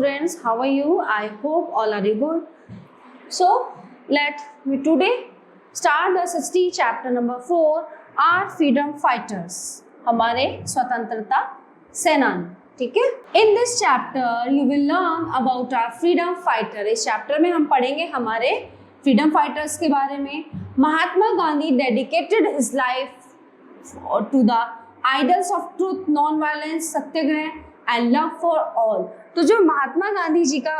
students, how are you? I hope all are good. So let me today start the 60 chapter number 4 are freedom fighters. हमारे स्वतंत्रता सेनानी. ठीक है. In this chapter you will learn about our freedom fighter. इस chapter में हम पढ़ेंगे हमारे फ्रीडम फाइटर्स के बारे में. Mahatma Gandhi dedicated his life to the ideals of truth, non violence, satyagraha and love for all. तो जो महात्मा गांधी जी का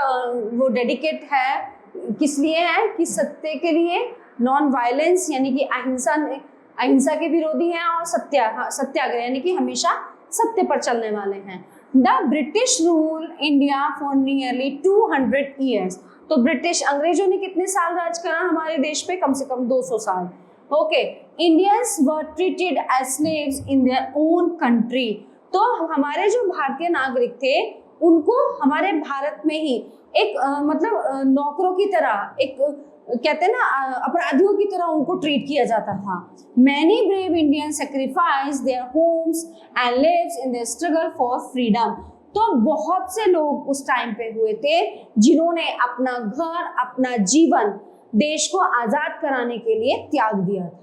वो डेडिकेट है किस लिए है कि सत्य के लिए, नॉन वायलेंस यानी कि अहिंसा के विरोधी हैं, और सत्याग्रह यानी कि हमेशा सत्य पर चलने वाले हैं. The British rule India for nearly 200 years. तो ब्रिटिश अंग्रेजों ने कितने साल राज करा हमारे देश पे? कम से कम 200 साल. Okay. Indians were treated as slaves in their own country. तो हमारे जो भारतीय नागरिक थे उनको हमारे भारत में ही एक मतलब नौकरों की तरह, एक कहते हैं ना अपराधियों की तरह उनको ट्रीट किया जाता था. Many brave Indian sacrifice their homes and lives in their struggle for freedom. तो बहुत से लोग उस टाइम पे हुए थे जिन्होंने अपना घर, अपना जीवन देश को आजाद कराने के लिए त्याग दिया था.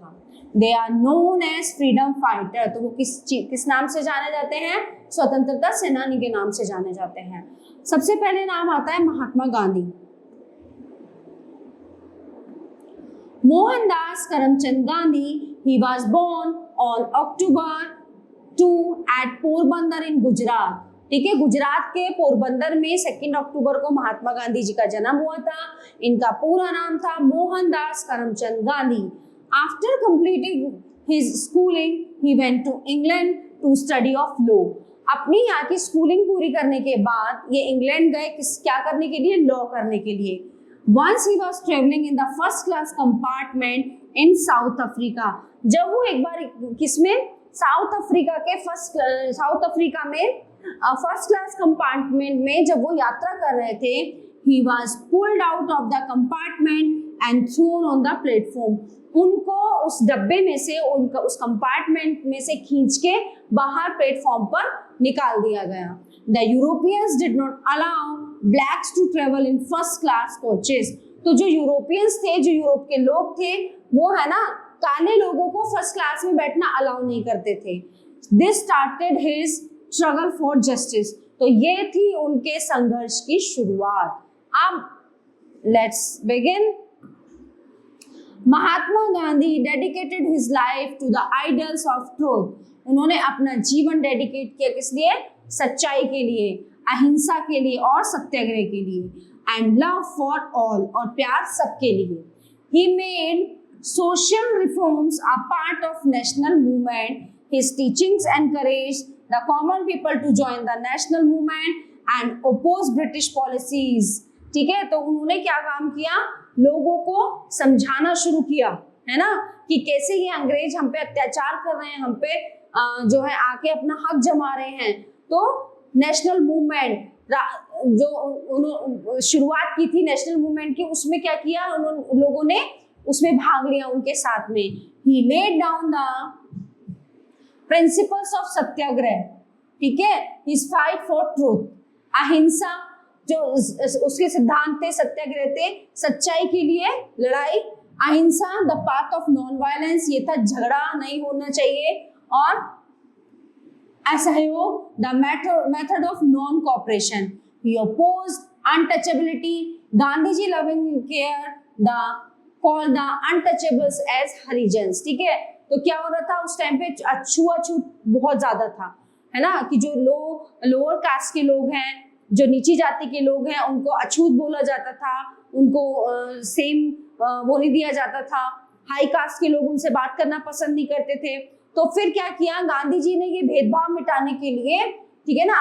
They are known as freedom fighter. तो वो किस नाम से जाने जाते हैं? स्वतंत्रता सेनानी के नाम से जाने जाते हैं. सबसे पहले नाम आता है Mahatma Gandhi. Mohandas Karamchand Gandhi. He was born on October 2 at Porbandar in Gujarat. ठीक है, गुजरात के पोरबंदर में 2 अक्टूबर को महात्मा गांधी जी का जन्म हुआ था. इनका पूरा नाम था Mohandas Karamchand Gandhi. After completing his schooling he went to England to study of law. अपनी यहाँ की स्कूलिंग पूरी करने के बाद ये इंग्लैंड गए क्या करने के लिए? लॉ करने के लिए. Once he was traveling in the first class compartment in South Africa. जब वो एक बार किसमें? साउथ अफ्रीका में फर्स्ट क्लास कंपार्टमेंट में जब वो यात्रा कर रहे थे, he was pulled out of the compartment and thrown on the platform. उनको उस डब्बे में से, उनका उस कंपार्टमेंट में से खींच के बाहर प्लेटफॉर्म पर निकाल दिया गया. The Europeans did not allow blacks to travel in first class coaches. तो जो यूरोपियंस थे, जो यूरोप के लोग थे, वो है ना काले लोगों को फर्स्ट क्लास में बैठना अलाउ नहीं करते थे. This started his struggle for justice. तो ये थी उनके संघर्ष की शुरुआत. अब let's begin. Mahatma Gandhi dedicated his life to the ideals of truth. उन्होंने अपना जीवन डेडिकेट किया किस लिए? सच्चाई के लिए, अहिंसा के लिए और सत्याग्रह के लिए. एंड लव फॉर ऑल, और प्यार सबके लिए. He made social reforms a part of national movement. His teachings encourage the common people to join the national movement and oppose British policies. ठीक है, तो उन्होंने क्या काम किया? लोगों को समझाना शुरू किया, है ना, कि कैसे ये अंग्रेज हम पे अत्याचार कर रहे हैं, हम पे जो है आके अपना हक जमा रहे हैं. तो नेशनल मूवमेंट जो शुरुआत की थी नेशनल मूवमेंट की, उसमें क्या किया? लोगों ने उसमें भाग लिया उनके साथ में. He laid down the principles of satyagraha. ठीक है, हिज फाइट फॉर ट्रूथ, अहिंसा जो उसके सिद्धांत थे, सत्याग्रह थे, सच्चाई के लिए लड़ाई, अहिंसा, the path of non violence, ये था झगड़ा नहीं होना चाहिए, और असहयोग, the method of non cooperation. He opposed untouchability. Gandhi ji loving care the call the untouchables as Harijans. ठीक है, तो क्या हो रहा था उस टाइम पे? छुआछूत बहुत ज्यादा था, है ना, कि जो लोअर कास्ट के लोग हैं, जो नीची जाति के लोग हैं, उनको अछूत बोला जाता था, उनको सेम वो नहीं दिया जाता था. हाई कास्ट के लोग उनसे बात करना पसंद नहीं करते थे. तो फिर क्या किया गांधी जी ने? ये भेदभाव मिटाने के लिए, ठीक है ना,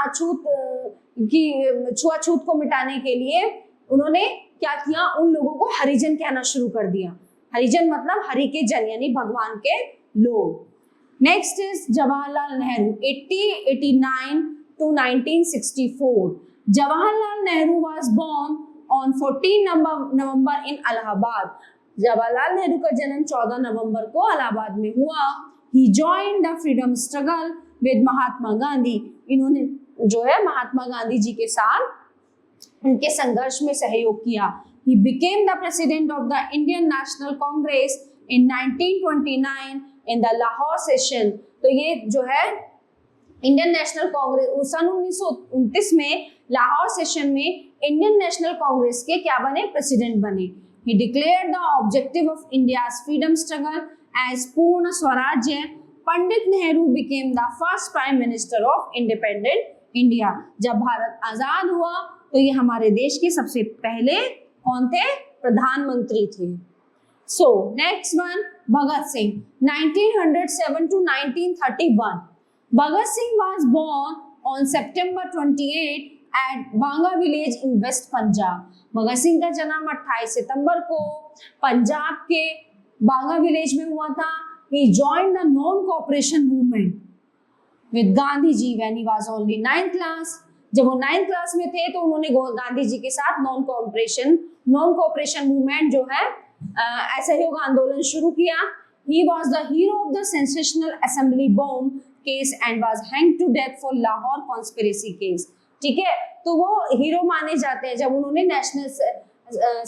छुआछूत को मिटाने के लिए उन्होंने क्या किया? उन लोगों को हरिजन कहना शुरू कर दिया. हरिजन मतलब हरि के जन, यानी भगवान के लोग. Next is Jawaharlal Nehru. 1889 to 1964. Jawaharlal Nehru was born on 14 November in Allahabad. Jawaharlal Nehru का जन्म 14 नवंबर को इलाहाबाद में हुआ. He joined the freedom struggle with Mahatma Gandhi. इन्होंने जो है महात्मा गांधी जी के साथ उनके संघर्ष में सहयोग किया। He became the president of the Indian National Congress in 1929 in the Lahore session। तो ये जो है इंडियन नेशनल कांग्रेस सन 1929 में लाहौर सेशन में इंडियन नेशनल कांग्रेस के क्या बने, प्रेसिडेंट बने। He declared the objective of India's freedom struggle as पूर्ण स्वराज्य। Pandit Nehru became the first prime minister of independent India। जब भारत आजाद हुआ तो ये हमारे देश के सबसे पहले कौन थे, प्रधानमंत्री थे। सो next one, Bhagat Singh 1907 to 1931। Bhagat Singh was born on September 28 at Banga village in West Punjab। Bhagat Singh का जन्म 28 सितंबर को पंजाब के बांगा विलेज में हुआ था। He joined the non-cooperation movement with Gandhi ji when he was only 9th class। जब वो 9th क्लास में थे तो उन्होंने गांधी जी के साथ नॉन कोऑपरेशन मूवमेंट जो है असहयोग आंदोलन शुरू किया। He was the hero of the sensational assembly bomb case and was hanged to death for Lahore conspiracy case। ठीक है, तो वो हीरो माने जाते हैं जब उन्होंने नेशनल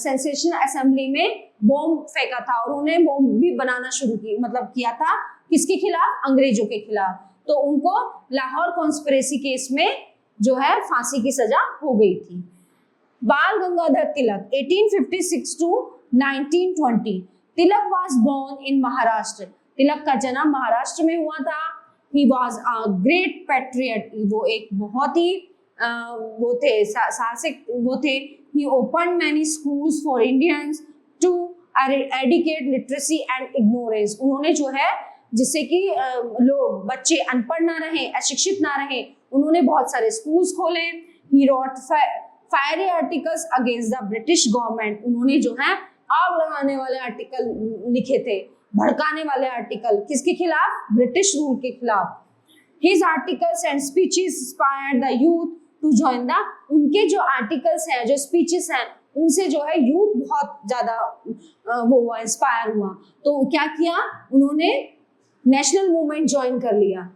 सेंसेशनल असेंबली में बॉम्ब फेंका था और उन्हें बॉम्ब भी बनाना शुरू किया था किसके खिलाफ, अंग्रेजों के खिलाफ। तो उनको लाहौर कॉन्स्पिरेसी केस में जो है फांसी की सजा हो गई थी। Bal Gangadhar Tilak 1856 to 1920। Tilak was born in Maharashtra. Tilak का जन्म महाराष्ट्र में हुआ था। He was a great patriot। वो एक बहुत ही वो थे साहसिक वो थे। He opened many schools for Indians to eradicate literacy and ignorance। उन्होंने जो है जिससे कि लोग बच्चे अनपढ़ ना रहे, अशिक्षित ना रहे, उन्होंने बहुत सारे स्कूल्स खोले। He wrote fiery articles against the British government। उन्होंने जो है आग लगाने वाले आर्टिकल लिखे थे, भड़काने वाले आर्टिकल किसके खिलाफ, ब्रिटिश रूल के खिलाफ। His articles and speeches inspired the youth to join the। उनके जो आर्टिकल्स हैं, जो स्पीचेस हैं, उनसे जो है यूथ बहुत ज्यादा वो हुआ, इंस्पायर हुआ। तो क्या किया उन्होंने, नेशनल मूवमेंट ज्वाइन कर लिया।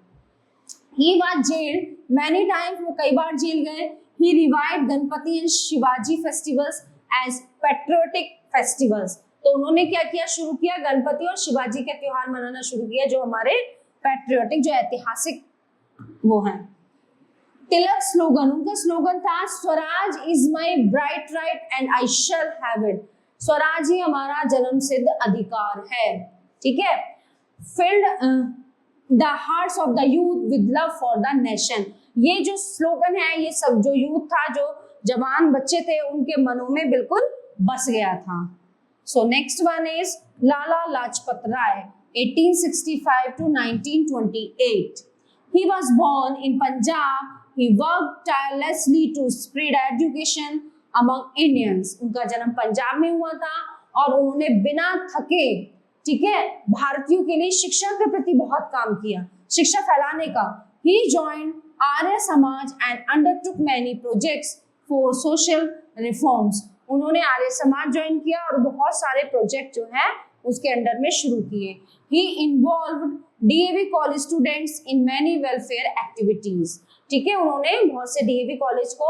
He was jailed many times। वो कई बार जेल गए। He revived Ganpati and Shivaji festivals as patriotic festivals। तो उन्होंने क्या किया, शुरू किया गणपति और शिवाजी के त्योहार मनाना शुरू किया जो हमारे पैट्रियोटिक, जो ऐतिहासिक वो हैं। तिलक स्लोगन, उनका स्लोगन था swaraj is my bright right and I shall have it. Swaraj ही हमारा जन्म सिद्ध अधिकार है। ठीक है। Filled the hearts of the youth with love for the nation. ये जो स्लोगन है, ये सब जो यूथ था, जो जवान बच्चे थे, उनके मनों में बिल्कुल बस गया था। So next one is Lala Lajpat Rai 1865 to 1928। He was born in Punjab। He worked tirelessly to spread education among Indians। उनका जन्म पंजाब में हुआ था और उन्होंने बिना थके, ठीक है, भारतीयों के लिए शिक्षा के प्रति बहुत काम किया, शिक्षा फैलाने का। He joined Arya Samaj and undertook many projects for social reforms। उन्होंने आर्य समाज ज्वाइन किया और बहुत सारे प्रोजेक्ट जो है उसके अंडर में शुरू किए। He involved DAV college students in many welfare activities। ठीक है, उन्होंने बहुत से DAV कॉलेज को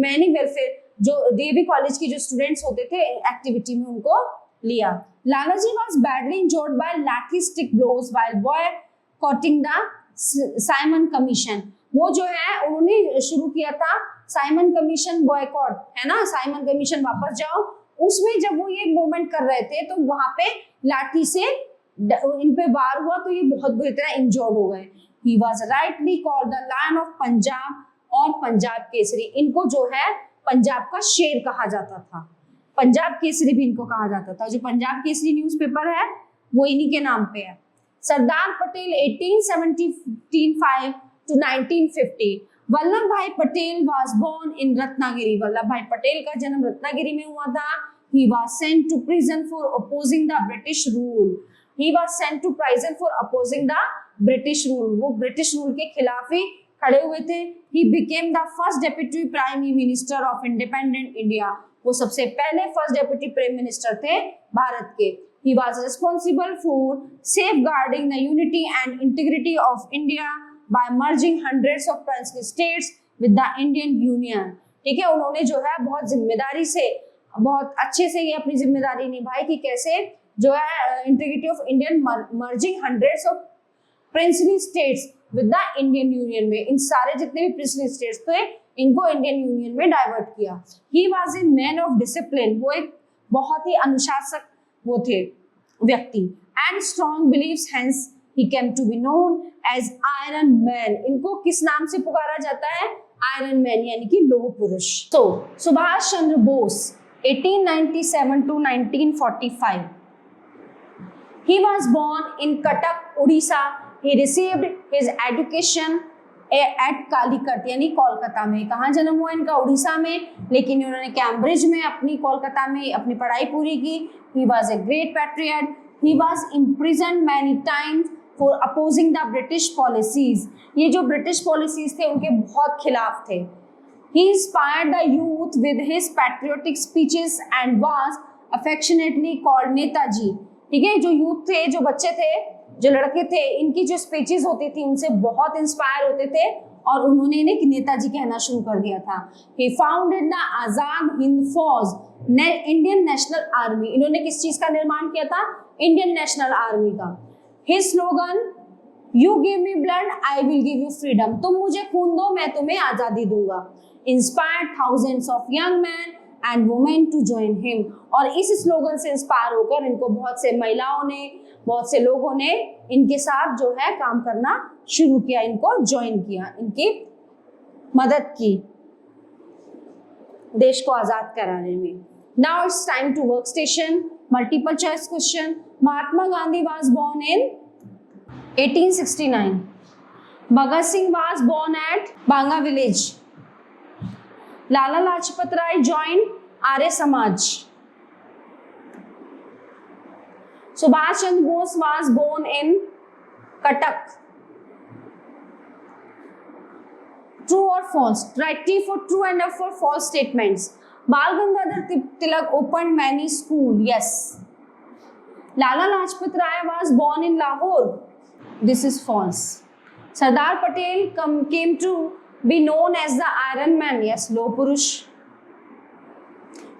मैनी वेलफेयर, जो DAV कॉलेज की जो स्टूडेंट्स होते थे, एक्टिविटी में उनको लिया। Lalaji was badly injured by lathi stick blows while boycotting the Simon commission. वो जो है उन्होंने शुरू किया था साइमन कमीशन बॉयकॉट, है ना, साइमन कमीशन वापस जाओ। उसमें जब वो ये मूवमेंट कर रहे थे तो वहां पे लाठी से इन पे वार हुआ तो ये बहुत बुरी तरह इंजर्ड हो गए। He was rightly called the Lion of Punjab और पंजाब केसरी। इनको जो है पंजाब का शेर कहा जाता था, पंजाब केसरी भी इनको कहा जाता था। जो पंजाब केसरी न्यूज़पेपर है वो इन्हीं के नाम पे है। सरदार पटेल 1875 to 1950। वल्लभ भाई Patel was born in Ratnagiri. Vallabh भाई पटेल का जन्म रत्नागिरी में हुआ था। He was sent to prison for opposing the British rule। He was sent to prison for opposing the British rule। वो ब्रिटिश रूल के खिलाफ ही खड़े हुए थे। He became the first deputy prime minister of independent India। वो सबसे पहले first deputy prime minister थे भारत के। He was responsible for safeguarding the unity and integrity of India by merging hundreds of princely states with the Indian Union। ठीक है, उन्होंने जो है बहुत जिम्मेदारी से, बहुत अच्छे से ये अपनी जिम्मेदारी निभाई कि कैसे जो है integrity of Indian merging hundreds of princely states with the Indian union में, इन सारे जितने भी प्रिंसली स्टेट्स थे इनको इंडियन यूनियन में डाइवर्ट किया। He was a man of discipline, वो एक बहुत ही अनुशासक वो थे व्यक्ति, and strong believes, hence he came to be known as Iron Man। इनको किस नाम से पुकारा जाता है? आयरन मैन, यानी कि लौह पुरुष। तो Subhash Chandra Bose 1897 to 1945, he was born in Cuttack, Odisha। he received his education at Calicut, यानी कोलकाता में। कहाँ जन्म हुआ इनका? उड़ीसा में, लेकिन इन्होंने कैम्ब्रिज में अपनी कोलकाता में अपनी पढ़ाई पूरी की। he was a great patriot, he was imprisoned many times for opposing the British policies। ये जो ब्रिटिश पॉलिसीज थे उनके बहुत खिलाफ थे। He inspired the youth with his patriotic speeches and was affectionately called Netaji. ठीक है, जो यूथ थे, जो बच्चे थे, जो लड़के थे, इनकी जो स्पीचेस होती थी उनसे बहुत इंस्पायर होते थे और उन्होंने इन्हें नेताजी कहना शुरू कर दिया था। He founded the Azad Hind फौज, इंडियन नेशनल आर्मी। इन्होंने किस चीज का निर्माण किया था? इंडियन नेशनल आर्मी का। His slogan, "You give me blood, I will give you freedom"। तुम मुझे खून दो, मैं तुम्हें आजादी दूंगा। Inspired thousands of young men and women to join him। और इस स्लोगन से इंस्पायर होकर इनको बहुत से महिलाओं ने, बहुत से लोगों ने इनके साथ जो है काम करना शुरू किया, इनको ज्वाइन किया, इनकी मदद की देश को आजाद कराने में। Now it's time to work station, multiple choice question। Mahatma Gandhi was born in 1869। Bhagat Singh was born at Banga village। Lala Lajpat Rai joined Arya Samaj। Subhash Chandra Bose was born in Cuttack। True or false? Write T for true and F for false statements। Bal Gangadhar Tilak opened many schools। Yes। Lala Lajpat Rai was born in Lahore। This is false। Sardar Patel came to be known as the Iron Man। Yes, Loh Purush।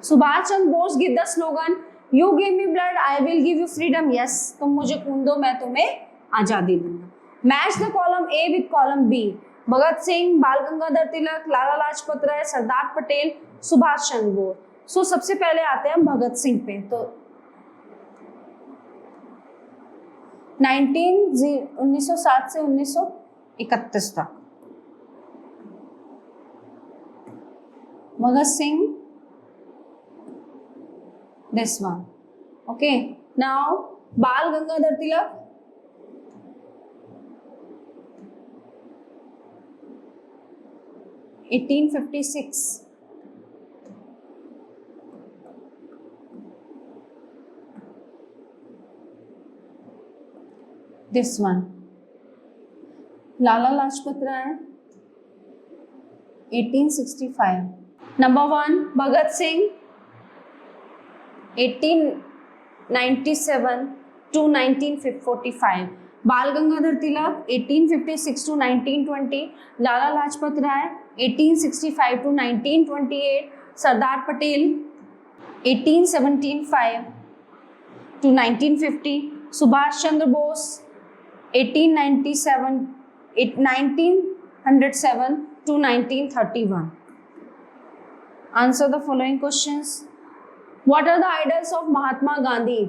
Subhash Chandra Bose give the slogan, "You give me blood, I will give you freedom"। Yes, तुम मुझे खून दो, मैं तुम्हें आजादी दूंगा। Match the column A with column B। Bhagat Singh, बाल गंगाधर तिलक, लाला लाजपत राय, सरदार पटेल, सुभाष चंद्र बोस। सो सबसे पहले आते हैं हम भगत सिंह पे। तो 1907 से 1931 तक Bhagat Singh, this one. Okay, now Bal Gangadhar Tilak, (1856) this one। Lala Lajpat Rai 1865। Number 1 Bhagat Singh 1897 to 1945। बाल Gangadhar Tilak 1856 to 1920। Lala Lajpat Rai 1865 to 1928। Sardar Patel 1875 to 1950। Subhash Chandra Bose 1907 to 1931। Answer the following questions। What are the idols of Mahatma Gandhi?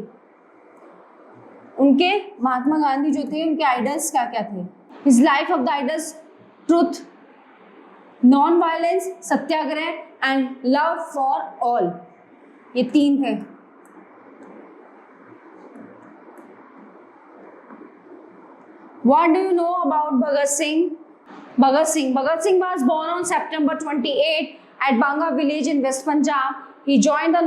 उनके महात्मा गांधी जो थे उनके आइडल्स क्या क्या थे? His life of the idols, truth, non-violence, Satyagraha and love for all। ये 3 थे। What do you know about Bhagat Singh? Bhagat Singh was born on September 28 at Banga village in West Punjab। He joined the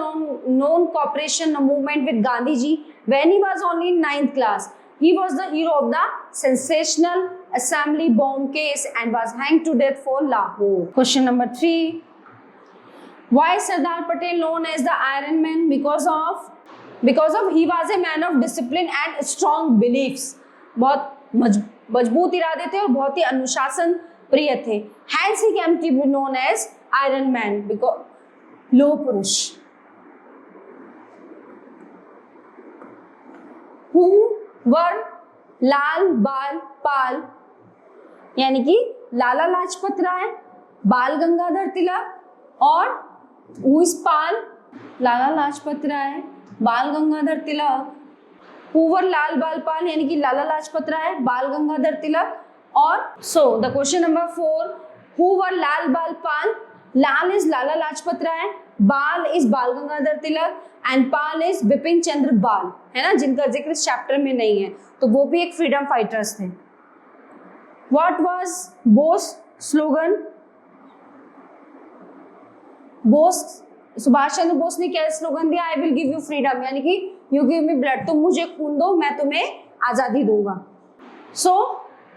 known cooperation movement with Gandhiji when he was only in 9th class। He was the hero of the sensational assembly bomb case and was hanged to death for Lahore। Question number 3, why is Sardar Patel known as the Iron Man? Because of he was a man of discipline and strong beliefs। बहुत मजबूत इरादे थे और बहुत ही अनुशासन प्रिय थे। Hence he came to be known as iron man, because लोह पुरुष। हु वर लाल बाल पाल, यानी कि लाला लाजपत राय, बाल गंगाधर तिलक और हु इज पाल, लाला लाजपत राय, बाल गंगाधर तिलक, हुवर लाल बाल पाल यानी कि लाला लाजपत राय, बाल गंगाधर तिलक और सो द क्वेश्चन नंबर 4, हुवर लाल बाल पाल, लाल इज लाला लाजपत राय, बाल इज बाल गंगाधर तिलक and Pal is Bipin Chandra Pal, है ना, जिनका जिक्र इस चैप्टर में नहीं है, तो वो भी एक फ्रीडम फाइटर्स थे। What was Bose slogan? Bose, Subhash Chandra Bose ने क्या स्लोगन दिया? I will give you freedom, यानी कि यू गिव मी ब्लड, तुम मुझे खून दो मैं तुम्हें आजादी दूंगा। So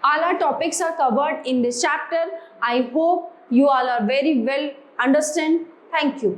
all our topics are covered in this chapter. I hope you all are very well understand. Thank you.